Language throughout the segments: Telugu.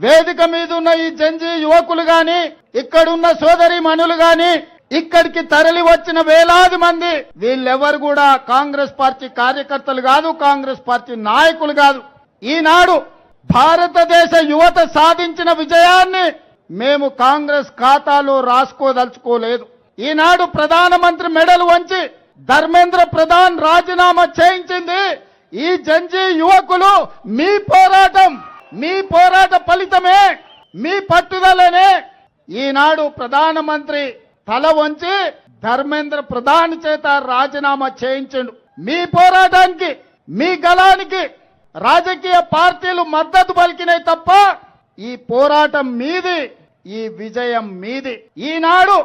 వేదిక మీద ఉన్న ఈ జంజీ యువకులు గాని, ఇక్కడున్న సోదరి మనులు గాని, ఇక్కడికి తరలి వచ్చిన వేలాది మంది వీళ్ళెవరు కూడా కాంగ్రెస్ పార్టీ కార్యకర్తలు కాదు, కాంగ్రెస్ పార్టీ నాయకులు కాదు. ఈనాడు భారతదేశ యువత సాధించిన విజయాన్ని మేము కాంగ్రెస్ ఖాతాలో రాసుకోదలుచుకోలేదు. ఈనాడు ప్రధానమంత్రి మెడలు వంచి ధర్మేంద్ర ప్రధాన్ రాజీనామా చేయించింది ఈ జంజీ యువకులు. మీ పోరాట ఫలితమే, మీ పట్టుదలనే ఈనాడు ప్రధానమంత్రి తల వంచి ధర్మేంద్ర ప్రధాన్ చేత రాజీనామా చేయించండు. మీ పోరాటానికి, మీ గళానికి రాజకీయ పార్టీలు మద్దతు పలికినాయి తప్ప ఈ పోరాటం మీది, ఈ విజయం మీది. ఈనాడు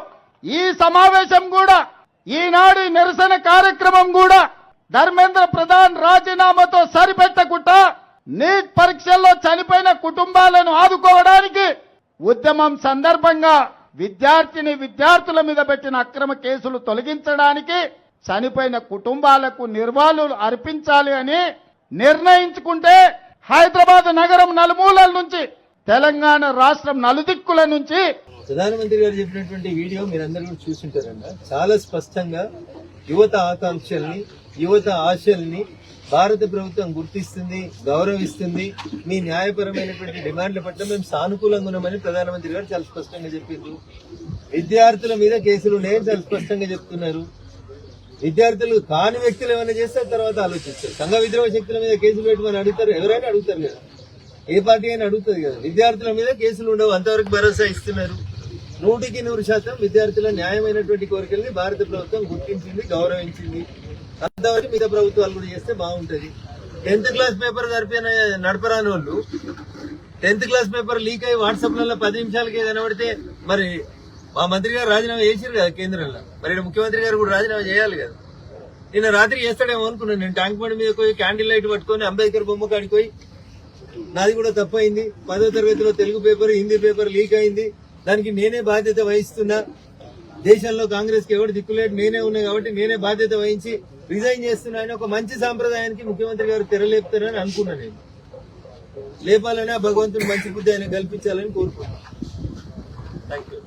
ఈ సమావేశం కూడా, ఈనాడు ఈ నిరసన కార్యక్రమం కూడా ధర్మేంద్ర ప్రధాన్ రాజీనామాతో సరిపెట్టకుండా నీట్ పరీక్షల్లో చనిపోయిన కుటుంబాలను ఆదుకోవడానికి ఉద్యమం సందర్భంగా విద్యార్థుల మీద పెట్టిన అక్రమ కేసులు తొలగించడానికి, చనిపోయిన కుటుంబాలకు నిర్వాళులు అర్పించాలి అని నిర్ణయించుకుంటే హైదరాబాద్ నగరం నలుమూలల నుంచి, తెలంగాణ రాష్ట్రం నలుదిక్కుల నుంచి ప్రధానమంత్రి గారు చెప్పినటువంటి వీడియో మీరందరూ కూడా చూసుంటారన్న. చాలా స్పష్టంగా యువత ఆకాంక్షల్ని, యువత ఆశల్ని భారత ప్రభుత్వం గుర్తిస్తుంది, గౌరవిస్తుంది. మీ న్యాయపరమైనటువంటి డిమాండ్ల పట్ల మేము సానుకూలంగా ఉన్నామని ప్రధానమంత్రి గారు చాలా స్పష్టంగా చెప్పిండ్రు. విద్యార్థుల మీద కేసులు లేని చాలా స్పష్టంగా చెప్తున్నారు. విద్యార్థులు కాని వ్యక్తులు ఏమైనా చేస్తే తర్వాత ఆలోచిస్తారు. సంఘ విద్రోహ శక్తుల మీద కేసులు పెట్టమని అడుగుతారు, ఎవరైనా అడుగుతారు కదా, ఏ పార్టీ అయినా అడుగుతుంది కదా. విద్యార్థుల మీద కేసులు ఉండవు, అంతవరకు భరోసా ఇస్తున్నారు. 100% విద్యార్థుల న్యాయమైనటువంటి కోరికల్ని భారత ప్రభుత్వం గుర్తించింది, గౌరవించింది. అంతవరకు మిగతా ప్రభుత్వాలు కూడా చేస్తే బాగుంటది. 10th క్లాస్ పేపర్ నడపరాని వాళ్ళు 10th క్లాస్ పేపర్ లీక్ అయ్యి వాట్సాప్లలో 10 నిమిషాలకి ఏదైనా పడితే మరి మా మంత్రి గారు రాజీనామా చేశారు కదా కేంద్రంలో, మరి ముఖ్యమంత్రి గారు కూడా రాజీనామా చేయాలి కదా. నిన్న రాత్రి చేస్తాడేమో అనుకున్నాను నేను. ట్యాంక్ బండ్ మీద పోయి క్యాండిల్ లైట్ పట్టుకొని అంబేద్కర్ బొమ్మ కాడికి పోయి నాది కూడా తప్పైంది, 10వ తరగతిలో Telugu paper, Hindi paper leak అయింది, దానికి నేనే బాధ్యత వహిస్తున్నా. దేశంలో కాంగ్రెస్ కి ఎవరు దిక్కులేడు, నేనే ఉన్నా కాబట్టి నేనే బాధ్యత వహించి రిజైన్ చేస్తున్నా అని ఒక మంచి సాంప్రదాయానికి ముఖ్యమంత్రి గారు తెరలేపుతారని అనుకున్నా నేను. లేపాలని భగవంతుడు మంచి బుద్ధి ఆయన కల్పించాలని కోరుకున్నాను. Thank you.